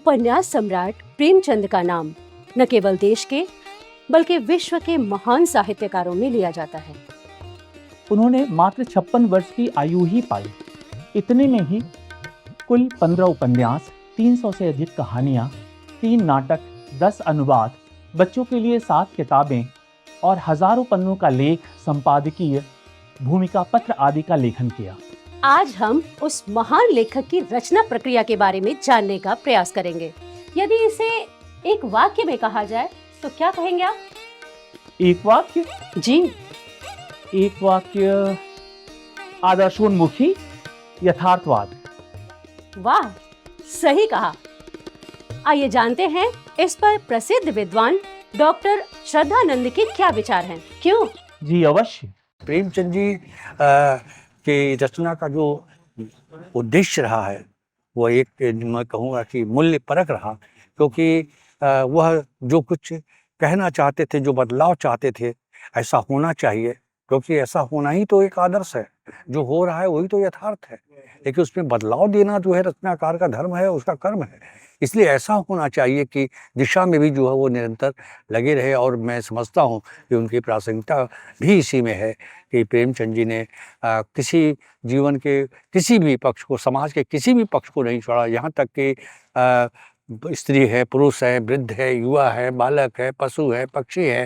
उपन्यास सम्राट प्रेमचंद का नाम न केवल देश के बल्कि विश्व के महान साहित्यकारों में लिया जाता है। उन्होंने मात्र 56 वर्ष की आयु ही पाई। इतने में ही कुल 15 उपन्यास, 300 से अधिक कहानियां, 3 नाटक, 10 अनुवाद, बच्चों के लिए 7 किताबें और हजारों पन्नों का लेख, संपादकीय, भूमिका पत्र आदि का लेखन किया। आज हम उस महान लेखक की रचना प्रक्रिया के बारे में जानने का प्रयास करेंगे। यदि इसे एक वाक्य में कहा जाए तो क्या कहेंगे आप? एक वाक्य? जी, एक वाक्य आदर्शोन्मुखी, यथार्थवाद। वाह, सही कहा। आइए जानते हैं इस पर प्रसिद्ध विद्वान डॉक्टर श्रद्धानंद के क्या विचार हैं। क्यों? जी अवश्य। प्रेमचंद जी के रचना का जो उद्देश्य रहा है वो एक, मैं कहूँगा कि मूल्य परक रहा, क्योंकि वह जो कुछ कहना चाहते थे, जो बदलाव चाहते थे, ऐसा होना चाहिए, क्योंकि ऐसा होना ही तो एक आदर्श है। जो हो रहा है वही तो यथार्थ है, लेकिन उसमें बदलाव देना जो है रचनाकार का धर्म है, उसका कर्म है। इसलिए ऐसा होना चाहिए कि दिशा में भी जो है वो निरंतर लगे रहे। और मैं समझता हूँ कि उनकी प्रासंगिकता भी इसी में है कि प्रेमचंद जी ने किसी जीवन के किसी भी पक्ष को, समाज के किसी भी पक्ष को नहीं छोड़ा। यहाँ तक कि स्त्री है, पुरुष है, वृद्ध है, युवा है, बालक है, पशु है, पक्षी है,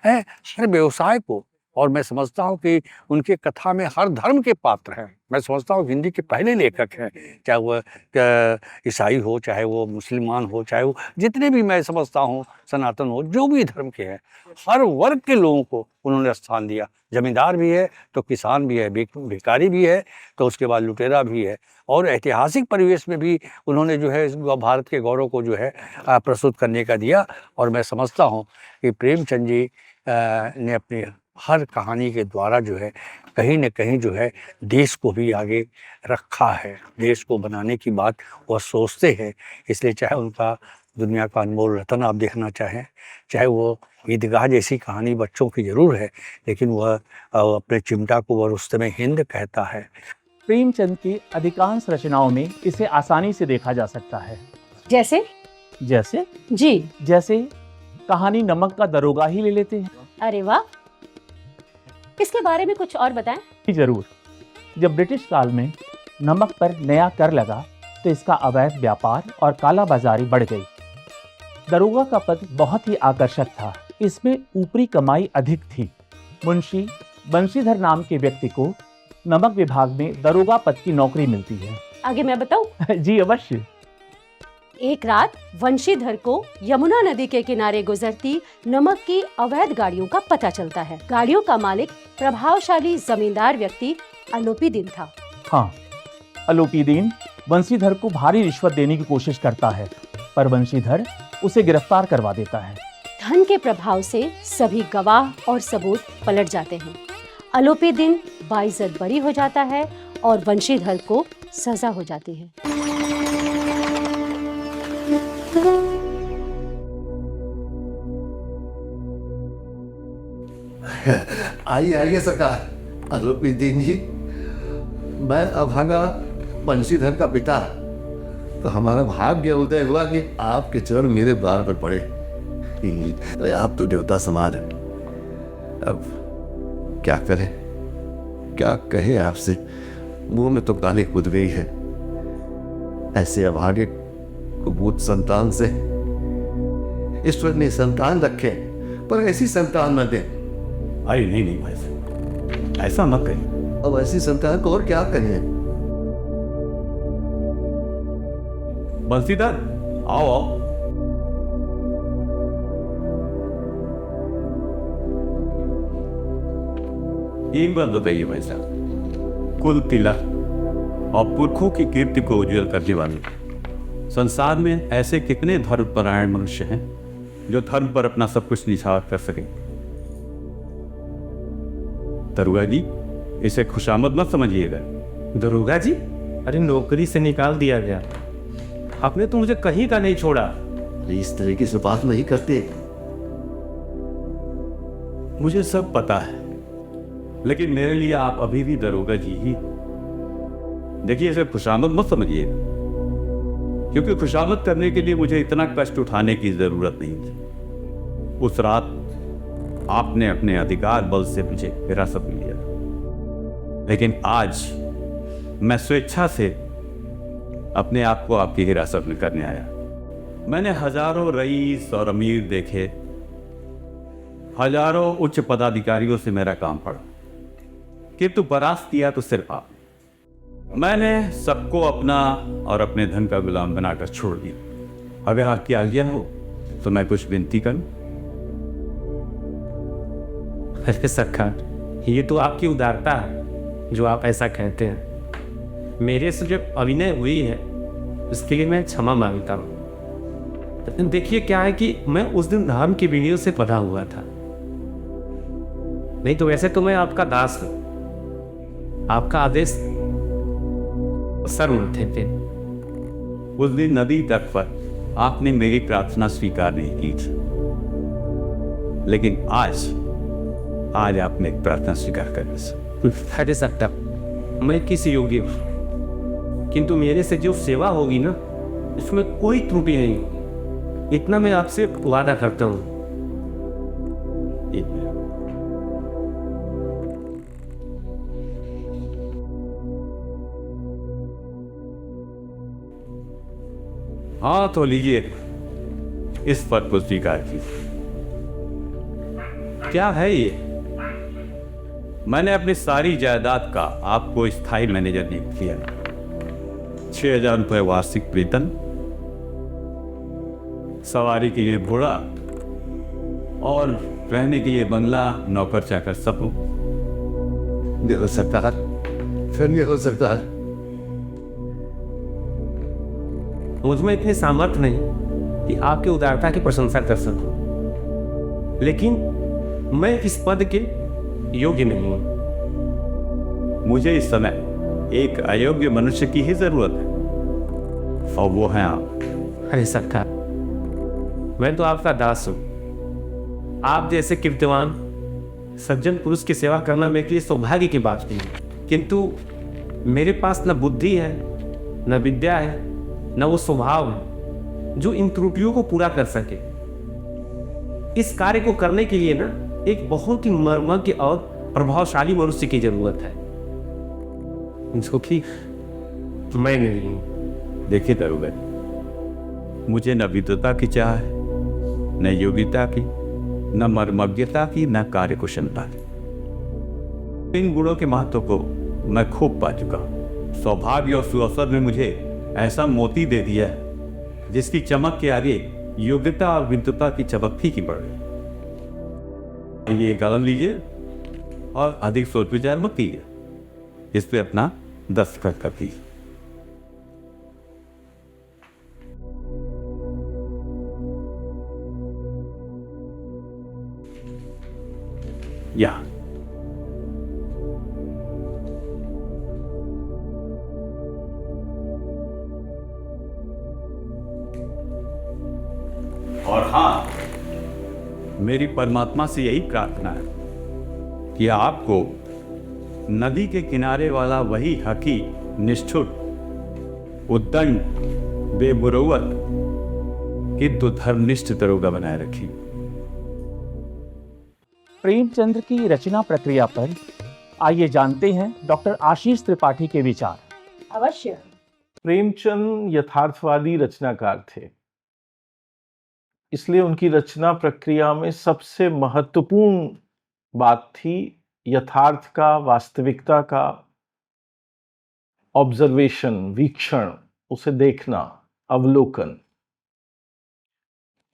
हर व्यवसाय को। और मैं समझता हूँ कि उनके कथा में हर धर्म के पात्र हैं। मैं समझता हूँ हिंदी के पहले लेखक हैं, चाहे वह ईसाई हो, चाहे वो मुसलमान हो, चाहे वो जितने भी, मैं समझता हूँ सनातन हो, जो भी धर्म के हैं, हर वर्ग के लोगों को उन्होंने स्थान दिया। जमींदार भी है तो किसान भी है, भिखारी भी है तो उसके बाद लुटेरा भी है। और ऐतिहासिक परिवेश में भी उन्होंने जो है भारत के गौरव को जो है प्रस्तुत करने का दिया। और मैं समझता हूँ कि प्रेमचंद जी ने अपनी हर कहानी के द्वारा जो है कहीं न कहीं जो है देश को भी आगे रखा है। देश को बनाने की बात वह सोचते हैं। इसलिए चाहे उनका दुनिया का अनमोल रतन आप देखना चाहें, चाहे वो ईदगाह जैसी कहानी बच्चों की ज़रूर है, लेकिन वह अपने चिमटा को वह रुस्तमे हिंद कहता है। प्रेमचंद की अधिकांश रचनाओं में इसे आसानी से देखा जा सकता है। जैसे? जी, जैसे कहानी नमक का दरोगा ही ले लेते हैं। अरे वाह, इसके बारे में कुछ और बताएं। जरूर। जब ब्रिटिश काल में नमक पर नया कर लगा तो इसका अवैध व्यापार और काला बाजारी बढ़ गई। दरोगा का पद बहुत ही आकर्षक था। इसमें ऊपरी कमाई अधिक थी। मुंशी बंशीधर नाम के व्यक्ति को नमक विभाग में दरोगा पद की नौकरी मिलती है। आगे मैं बताऊं? जी अवश्य। एक रात वंशीधर को यमुना नदी के किनारे गुजरती नमक की अवैध गाड़ियों का पता चलता है। गाड़ियों का मालिक प्रभावशाली जमींदार व्यक्ति अलोपीदीन था। हाँ, अलोपीदीन वंशीधर को भारी रिश्वत देने की कोशिश करता है, पर वंशीधर उसे गिरफ्तार करवा देता है। धन के प्रभाव से सभी गवाह और सबूत पलट जाते हैं। अलोपीदीन बाइज्जत बरी हो जाता है और वंशीधर को सजा हो जाती है। आइए सरकार। अलोपीदीन जी, मैं अभागा बंशीधर का पिता, तो हमारा भाग्य उदय हुआ कि आपके चरण मेरे द्वार पर पड़े। तो आप तो देवता समान है। अब क्या करें, क्या कहे आपसे, मुंह में तो गाली खुद गई है। ऐसे अभागे कुबूत संतान से ईश्वर ने संतान रखे, पर ऐसी संतान न दे। अरे नहीं भाई साहब, ऐसा मत कहिए। अब ऐसी संतान को और क्या कहें। बंसीधर, आओ। एक बात बताइए भाई साहब, कुल तिलक और पुरखों की कीर्ति को उज्जवल करने वाले संसार में ऐसे कितने धर्मपरायण मनुष्य हैं जो धर्म पर अपना सब कुछ निछावर कर सके। दरोगा जी, इसे खुशामद मत समझिएगा। दरोगा जी? अरे नौकरी से निकाल दिया गया, आपने तो मुझे कहीं का नहीं छोड़ा। इस तरीके से बात नहीं करते। मुझे सब पता है, लेकिन मेरे लिए आप अभी भी दरोगा जी ही। देखिए, इसे खुशामद मत समझिए। क्योंकि खुशामद करने के लिए मुझे इतना कष्ट उठाने की जरूरत नहीं थी। उस रात आपने अपने अधिकार बल से मुझे हिरासत में लिया, लेकिन आज मैं स्वेच्छा से अपने आप को आपकी हिरासत में करने आया। मैंने हजारों रईस और अमीर देखे, हजारों उच्च पदाधिकारियों से मेरा काम पड़ा, किंतु परास्त किया तो सिर्फ आप। मैंने सबको अपना और अपने धन का गुलाम बनाकर छोड़ दिया। अगर आपकी आज्ञा हो तो मैं कुछ विनती करूं। अरे सरकार, ये तो आपकी उदारता है जो आप ऐसा कहते हैं। मेरे से जो अभिनय हुई है उसके लिए मैं क्षमा मांगता हूँ। देखिए क्या है कि मैं उस दिन धर्म की वीडियो से बधा हुआ था, नहीं तो वैसे तो मैं आपका दास हूँ, आपका आदेश सर उठते थे। उस दिन नदी तट पर आपने मेरी प्रार्थना स्वीकार नहीं की थी, लेकिन आज आपने एक प्रार्थना स्वीकार कर दी। अरे सकता मैं किस योग्य हूँ, किंतु मेरे से जो सेवा होगी ना इसमें कोई त्रुटि नहीं होगी, इतना मैं आपसे वादा करता हूँ। हाँ तो लीजिए, इस पद को स्वीकार कीजिए। क्या है ये? मैंने अपनी सारी जायदाद का आपको स्थायी मैनेजर नियुक्त किया। 6,000 रुपये वार्षिक वेतन, सवारी के लिए घोड़ा और रहने के लिए बंगला, नौकर चाकर सब। ये हो सकता है, फिर ये हो सकता है। मुझमें इतनी सामर्थ्य नहीं कि आपकी उदारता की प्रशंसा कर सकूं, लेकिन मैं इस पद के योग्य नहीं हूं। मुझे इस समय एक अयोग्य मनुष्य की ही जरूरत है, और वो है आप। अरे सरकार, मैं तो आपका दास हूं। आप जैसे कीर्तिवान सज्जन पुरुष की सेवा करना मेरे लिए सौभाग्य की बात नहीं है, किंतु मेरे पास न बुद्धि है, न विद्या है, न वो स्वभाव है जो इन त्रुटियों को पूरा कर सके। इस कार्य को करने के लिए ना एक बहुत ही मर्मज्ञ और प्रभावशाली मनुष्य की जरूरत है, जो कि मैं नहीं हूं। देखिए दरोगा, मुझे न विद्वता की चाह है, न योग्यता की, न मर्मज्ञता की, न कार्यकुशलता की। इन गुणों के महत्व को मैं खूब पा चुका हूं। सौभाग्य और सुअवसर ने मुझे ऐसा मोती दे दिया है जिसकी चमक के आगे योग्यता और विद्वता की चमक फीकी पड़ गई। ये कलम लीजिए और अधिक सोच विचार मत कीजिए, इस पे अपना दस्तखत कर दीजिए। या और हाँ, मेरी परमात्मा से यही प्रार्थना है कि आपको नदी के किनारे वाला वही हकी, निष्ठुर, उद्दंड, बेमुरौवत किंतु धर्मनिष्ठ दरोगा बनाए रखी। प्रेमचंद्र की रचना प्रक्रिया पर आइए जानते हैं डॉक्टर आशीष त्रिपाठी के विचार। अवश्य। प्रेमचंद यथार्थवादी रचनाकार थे, इसलिए उनकी रचना प्रक्रिया में सबसे महत्वपूर्ण बात थी यथार्थ का, वास्तविकता का ऑब्जर्वेशन, वीक्षण, उसे देखना, अवलोकन।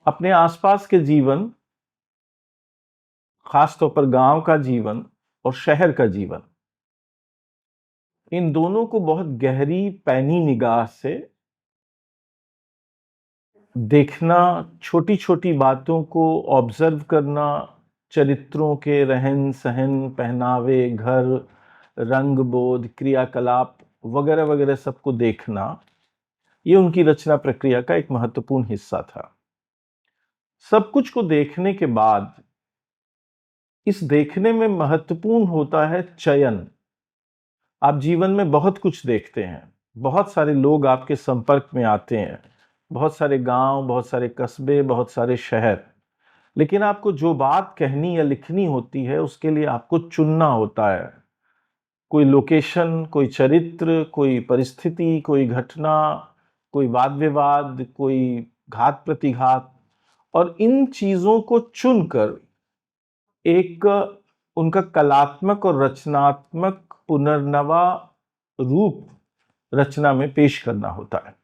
अपने आसपास के जीवन, खासतौर पर गांव का जीवन और शहर का जीवन, इन दोनों को बहुत गहरी पैनी निगाह से देखना, छोटी छोटी बातों को ऑब्जर्व करना, चरित्रों के रहन सहन, पहनावे, घर, रंग बोध, क्रियाकलाप वगैरह वगैरह सबको देखना, ये उनकी रचना प्रक्रिया का एक महत्वपूर्ण हिस्सा था। सब कुछ को देखने के बाद इस देखने में महत्वपूर्ण होता है चयन। आप जीवन में बहुत कुछ देखते हैं, बहुत सारे लोग आपके संपर्क में आते हैं, बहुत सारे गांव, बहुत सारे कस्बे, बहुत सारे शहर। लेकिन आपको जो बात कहनी या लिखनी होती है उसके लिए आपको चुनना होता है। कोई लोकेशन, कोई चरित्र, कोई परिस्थिति, कोई घटना, कोई वाद विवाद, कोई घात प्रतिघात, और इन चीजों को चुनकर एक उनका कलात्मक और रचनात्मक पुनर्नवा रूप रचना में पेश करना होता है।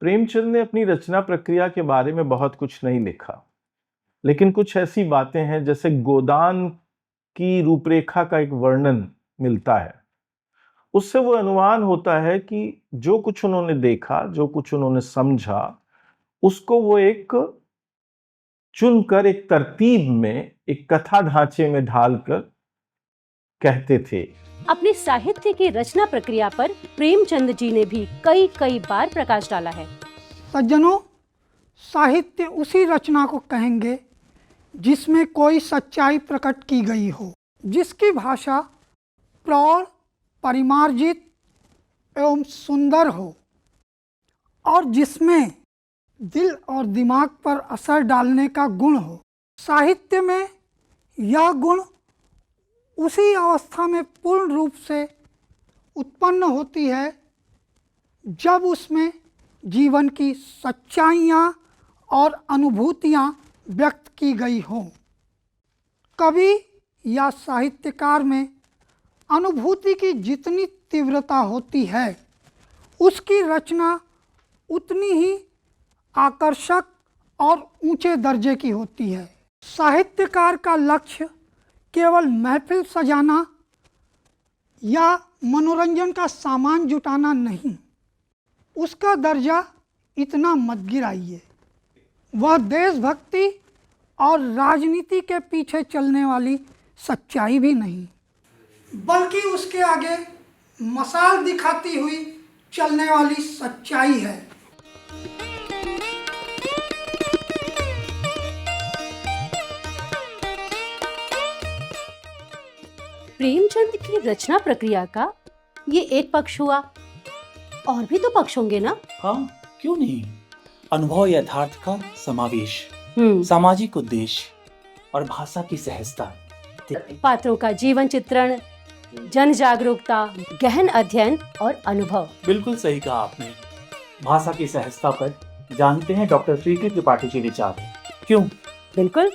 प्रेमचंद ने अपनी रचना प्रक्रिया के बारे में बहुत कुछ नहीं लिखा, लेकिन कुछ ऐसी बातें हैं जैसे गोदान की रूपरेखा का एक वर्णन मिलता है। उससे वो अनुमान होता है कि जो कुछ उन्होंने देखा, जो कुछ उन्होंने समझा, उसको वो एक चुनकर एक तरतीब में, एक कथा ढांचे में ढालकर कहते थे। अपने साहित्य की रचना प्रक्रिया पर प्रेमचंद जी ने भी कई बार प्रकाश डाला है। सज्जनों, साहित्य उसी रचना को कहेंगे जिसमें कोई सच्चाई प्रकट की गई हो, जिसकी भाषा प्रौढ़, परिमार्जित एवं सुंदर हो, और जिसमें दिल और दिमाग पर असर डालने का गुण हो। साहित्य में यह गुण उसी अवस्था में पूर्ण रूप से उत्पन्न होती है जब उसमें जीवन की सच्चाइयाँ और अनुभूतियाँ व्यक्त की गई हों। कवि या साहित्यकार में अनुभूति की जितनी तीव्रता होती है, उसकी रचना उतनी ही आकर्षक और ऊंचे दर्जे की होती है। साहित्यकार का लक्ष्य केवल महफिल सजाना या मनोरंजन का सामान जुटाना नहीं, उसका दर्जा इतना मत गिराइए। वह देशभक्ति और राजनीति के पीछे चलने वाली सच्चाई भी नहीं, बल्कि उसके आगे मसाल दिखाती हुई चलने वाली सच्चाई है। प्रेमचंद की रचना प्रक्रिया का ये एक पक्ष हुआ, और भी तो पक्ष होंगे ना? हाँ, क्यों नहीं। अनुभव यथार्थ का समावेश, सामाजिक उद्देश्य और भाषा की सहजता, पात्रों का जीवन चित्रण, जन जागरूकता, गहन अध्ययन और अनुभव। बिल्कुल सही कहा आपने। भाषा की सहजता पर जानते हैं डॉक्टर प्रीति त्रिपाठी जी विचार, क्यों? बिल्कुल।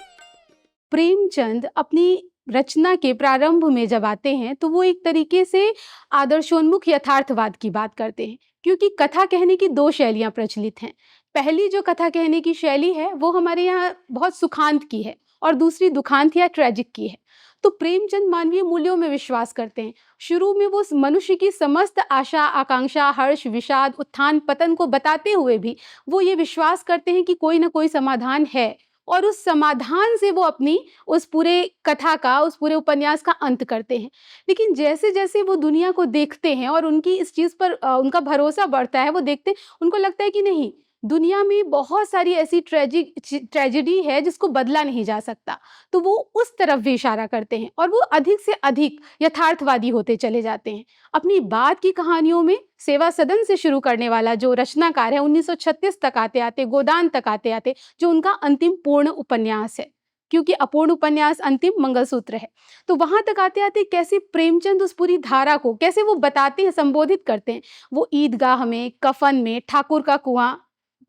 प्रेमचंद अपनी रचना के प्रारंभ में जब आते हैं तो वो एक तरीके से आदर्शोन्मुख यथार्थवाद की बात करते हैं, क्योंकि कथा कहने की दो शैलियां प्रचलित हैं। पहली जो कथा कहने की शैली है वो हमारे यहाँ बहुत सुखांत की है, और दूसरी दुखांत या ट्रेजिक की है। तो प्रेमचंद मानवीय मूल्यों में विश्वास करते हैं। शुरू में वो मनुष्य की समस्त आशा, आकांक्षा, हर्ष, विषाद, उत्थान, पतन को बताते हुए भी वो ये विश्वास करते हैं कि कोई ना कोई समाधान है, और उस समाधान से वो अपनी उस पूरे कथा का, उस पूरे उपन्यास का अंत करते हैं। लेकिन जैसे जैसे वो दुनिया को देखते हैं और उनकी इस चीज़ पर उनका भरोसा बढ़ता है, वो देखते हैं, उनको लगता है कि नहीं, दुनिया में बहुत सारी ऐसी ट्रेजेडी है जिसको बदला नहीं जा सकता। तो वो उस तरफ भी इशारा करते हैं और वो अधिक से अधिक यथार्थवादी होते चले जाते हैं। अपनी बात की कहानियों में सेवा सदन से शुरू करने वाला जो रचनाकार है, 1936 तक आते आते, गोदान तक आते आते, जो उनका अंतिम पूर्ण उपन्यास है, क्योंकि अपूर्ण उपन्यास अंतिम मंगलसूत्र है, तो वहां तक आते आते कैसे प्रेमचंद उस पूरी धारा को कैसे वो बताते हैं, संबोधित करते हैं। वो ईदगाह में, कफन में, ठाकुर का कुआं,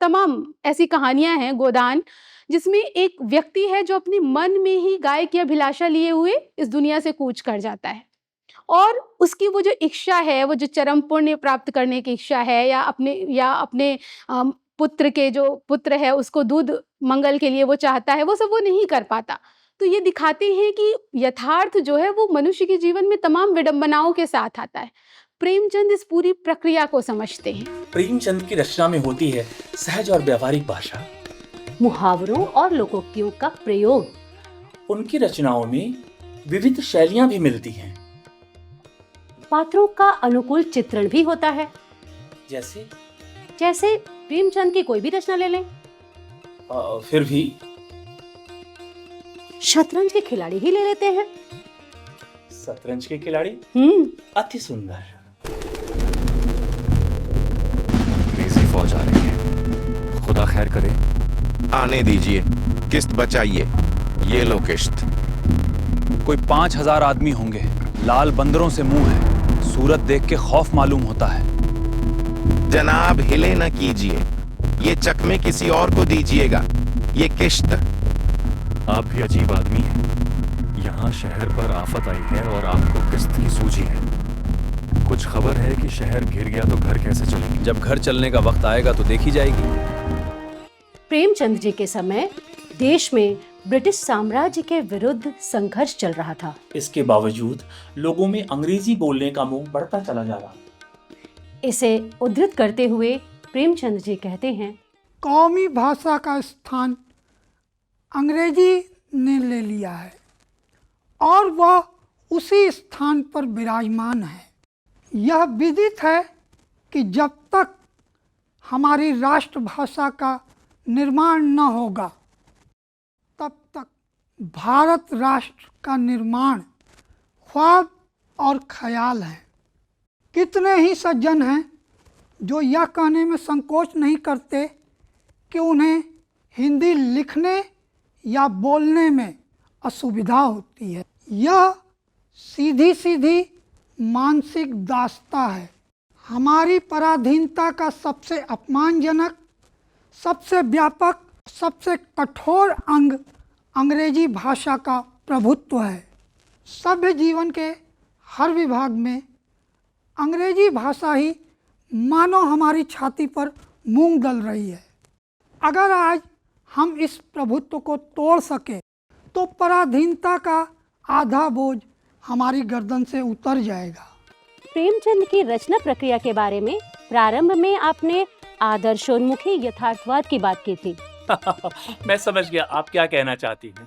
तमाम ऐसी कहानियां हैं, गोदान, जिसमें एक व्यक्ति है जो अपने मन में ही गाय की अभिलाषा लिए हुए इस दुनिया से कूच कर जाता है, और उसकी वो जो इच्छा है, वो जो चरम पुण्य प्राप्त करने की इच्छा है, या अपने पुत्र के जो पुत्र है उसको दूध मंगल के लिए वो चाहता है, वो सब वो नहीं कर पाता। तो ये दिखाते हैं कि यथार्थ जो है वो मनुष्य के जीवन में तमाम विडंबनाओं के साथ आता है। प्रेमचंद इस पूरी प्रक्रिया को समझते हैं। प्रेमचंद की रचना में होती है सहज और व्यवहारिक भाषा, मुहावरों और लोकोक्तियों का प्रयोग। उनकी रचनाओं में विविध शैलियां भी मिलती हैं। पात्रों का अनुकूल चित्रण भी होता है। जैसे प्रेमचंद की कोई भी रचना ले लें, फिर भी शतरंज के खिलाड़ी ही ले लेते हैं। शतरंज के खिलाड़ी अति सुंदर। अंग्रेजी फौज आ रही है। खुदा खैर करे। आने दीजिए, किस्त बचाइए। ये लो किस्त। कोई 5000 आदमी होंगे। लाल बंदरों से मुंह है, सूरत देख के खौफ मालूम होता है। जनाब हिले न कीजिए, ये चकमे किसी और को दीजिएगा। ये किस्त। आप भी अजीब आदमी हैं। यहाँ शहर पर आफत आई है और आपको किस्त की सूझी है। कुछ खबर है कि शहर घिर गया तो घर कैसे चलेंगे? जब घर चलने का वक्त आएगा तो देखी जाएगी। प्रेमचंद जी के समय देश में ब्रिटिश साम्राज्य के विरुद्ध संघर्ष चल रहा था। इसके बावजूद लोगों में अंग्रेजी बोलने का मोह बढ़ता चला जा रहा। इसे उद्धृत करते हुए प्रेमचंद जी कहते हैं, कौमी भाषा का स्थान अंग्रेजी ने ले लिया है और वह उसी स्थान पर विराजमान है। यह विदित है कि जब तक हमारी राष्ट्रभाषा का निर्माण न होगा तब तक भारत राष्ट्र का निर्माण ख्वाब और ख्याल है। कितने ही सज्जन हैं जो यह कहने में संकोच नहीं करते कि उन्हें हिंदी लिखने या बोलने में असुविधा होती है। यह सीधी सीधी मानसिक दास्ता है। हमारी पराधीनता का सबसे अपमानजनक, सबसे व्यापक, सबसे कठोर अंग अंग्रेजी भाषा का प्रभुत्व है। सभ्य जीवन के हर विभाग में अंग्रेजी भाषा ही मानो हमारी छाती पर मूंग दल रही है। अगर आज हम इस प्रभुत्व को तोड़ सके तो पराधीनता का आधा बोझ हमारी गर्दन से उतर जाएगा। प्रेमचंद की रचना प्रक्रिया के बारे में प्रारंभ में आपने आदर्शोन्मुखी यथार्थवाद की बात की थी। मैं समझ गया आप क्या कहना चाहती हैं।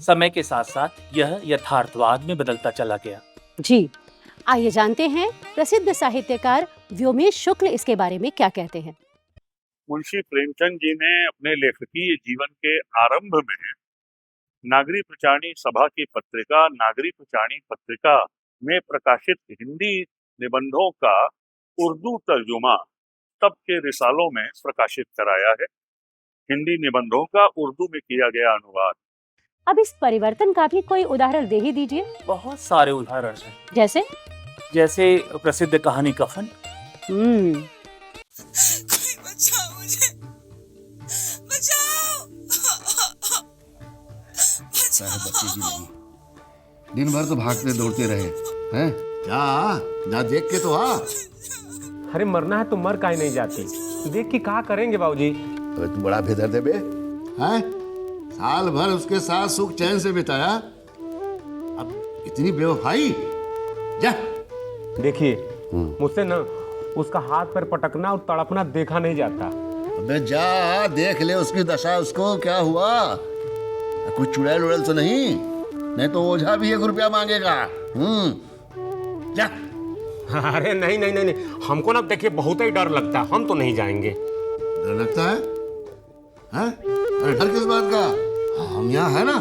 समय के साथ साथ यह यथार्थवाद में बदलता चला गया। जी, आइए जानते हैं प्रसिद्ध साहित्यकार व्योमेश शुक्ल इसके बारे में क्या कहते हैं। मुंशी प्रेमचंद जी ने अपने लेखकीय जीवन के आरंभ में नागरी प्रचारणी सभा की पत्रिका नागरी प्रचारणी पत्रिका में प्रकाशित हिंदी निबंधों का उर्दू तर्जुमा तब के रिसालों में प्रकाशित कराया है। हिंदी निबंधों का उर्दू में किया गया अनुवाद। अब इस परिवर्तन का भी कोई उदाहरण दे ही दीजिए। बहुत सारे उदाहरण हैं। जैसे प्रसिद्ध कहानी कफन। बचाओ मुझे, बचाओ। बच्चे की नहीं, दिन भर तो भागते दौड़ते रहे हैं। जा देख के तो आ। अरे मरना है तो मर काहे नहीं जाती, देख के कहा करेंगे बाबूजी। तो तू बड़ा बेदर्द है बे, हैं? साल भर उसके साथ सुख चैन से बिताया, अब इतनी बेवफाई। जा। देखिए मुझसे ना उसका हाथ पर पटकना और तड़पना देखा नहीं जाता। अबे जा देख ले उसकी दशा, उसको क्या हुआ। कुछ चुड़ैल उड़ैल तो नहीं तो ओझा भी 1 रुपया मांगेगा। जा। अरे नहीं नहीं नहीं, हमको ना देखिए बहुत ही डर लगता है, हम तो नहीं जाएंगे। डर लगता है? अरे डर किस बात का, हम यहाँ है ना।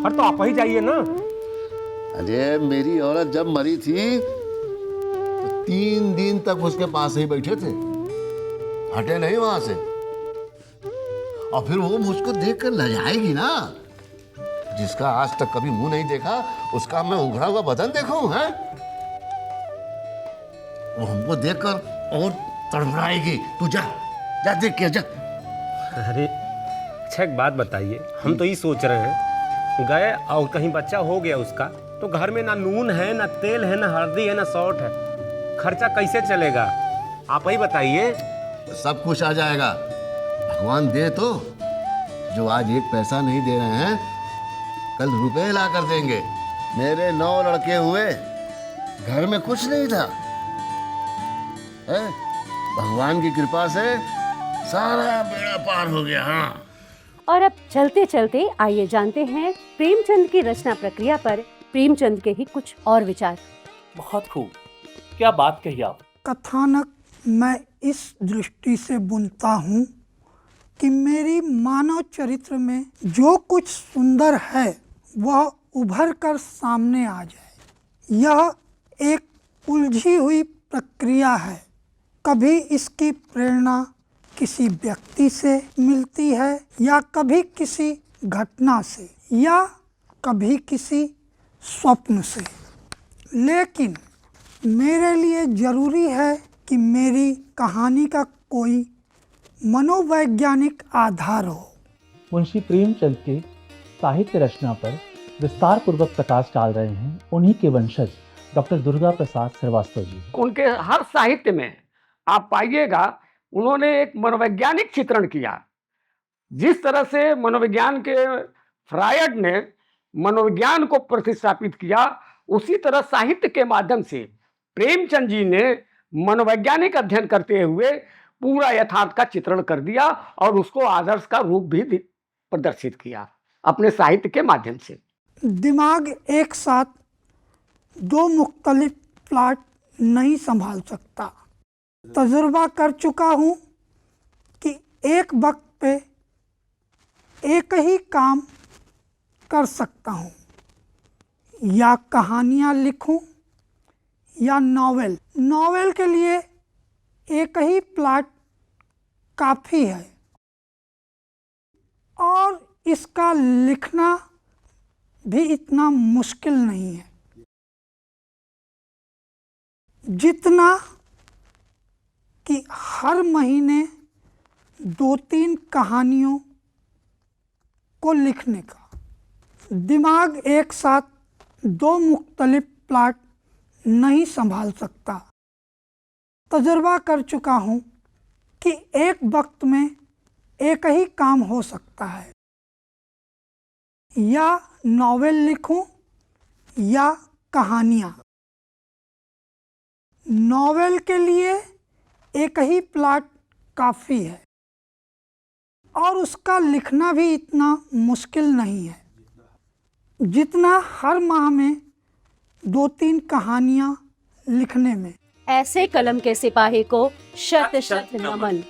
हर तो आप ही जाइए ना। अरे मेरी औरत जब मरी थी तो 3 दिन तक उसके पास ही बैठे थे, हटे नहीं वहां से। और फिर वो मुझको देखकर लजाएगी ना। जिसका आज तक कभी मुंह नहीं देखा उसका मैं उघड़ा हुआ बदन देखूं, हैं? वो हमको देखकर और तड़फड़ाएगी। तू जा देख के जा। अरे अच्छा एक बात बताइए, हम तो ये सोच रहे हैं गए और कहीं बच्चा हो गया उसका, तो घर में ना नून है ना तेल है ना हल्दी है ना सौट है, खर्चा कैसे चलेगा? आप ही बताइए। सब कुछ आ जाएगा, भगवान दे तो। जो आज 1 पैसा नहीं दे रहे हैं, कल रुपए ला कर देंगे। मेरे 9 लड़के हुए, घर में कुछ नहीं था, है? भगवान की कृपा से सारा बेड़ा पार हो गया। हाँ। और अब चलते चलते आइए जानते हैं प्रेमचंद की रचना प्रक्रिया पर प्रेमचंद के ही कुछ और विचार। बहुत खूब, क्या बात कही आप। कथानक मैं इस दृष्टि से बुनता हूँ कि मेरी मानव चरित्र में जो कुछ सुंदर है वह उभर कर सामने आ जाए। यह एक उलझी हुई प्रक्रिया है। कभी इसकी प्रेरणा किसी व्यक्ति से मिलती है या कभी किसी घटना से या कभी किसी स्वप्न से, लेकिन मेरे लिए ज़रूरी है कि मेरी कहानी का कोई मनोवैज्ञानिक आधार हो। मुंशी प्रेमचंद के साहित्य रचना पर विस्तार पूर्वक प्रकाश डाल रहे हैं उन्हीं के वंशज डॉक्टर दुर्गा प्रसाद श्रीवास्तव जी। उनके हर साहित्य में आप पाइएगा उन्होंने एक मनोवैज्ञानिक चित्रण किया। जिस तरह से मनोविज्ञान के फ्रायड ने मनोविज्ञान को प्रतिस्थापित किया, उसी तरह साहित्य के माध्यम से प्रेमचंद जी ने मनोवैज्ञानिक अध्ययन करते हुए पूरा यथार्थ का चित्रण कर दिया और उसको आदर्श का रूप भी प्रदर्शित किया अपने साहित्य के माध्यम से। दिमाग एक साथ दो मुख्तलिफ प्लॉट नहीं संभाल सकता। तजुर्बा कर चुका हूँ कि एक वक्त पे एक ही काम कर सकता हूँ, या कहानियाँ लिखूं या नॉवेल। नॉवेल के लिए एक ही प्लॉट काफ़ी है और इसका लिखना भी इतना मुश्किल नहीं है जितना कि हर महीने 2-3 कहानियों को लिखने का। दिमाग एक साथ दो मुख्तलिफ प्लॉट नहीं संभाल सकता। तजुर्बा कर चुका हूँ कि एक वक्त में एक ही काम हो सकता है, या नॉवेल लिखूं या कहानियाँ। नॉवेल के लिए एक ही प्लॉट काफ़ी है और उसका लिखना भी इतना मुश्किल नहीं है जितना हर माह में 2-3 कहानियाँ लिखने में। ऐसे कलम के सिपाही को शत शत नमन।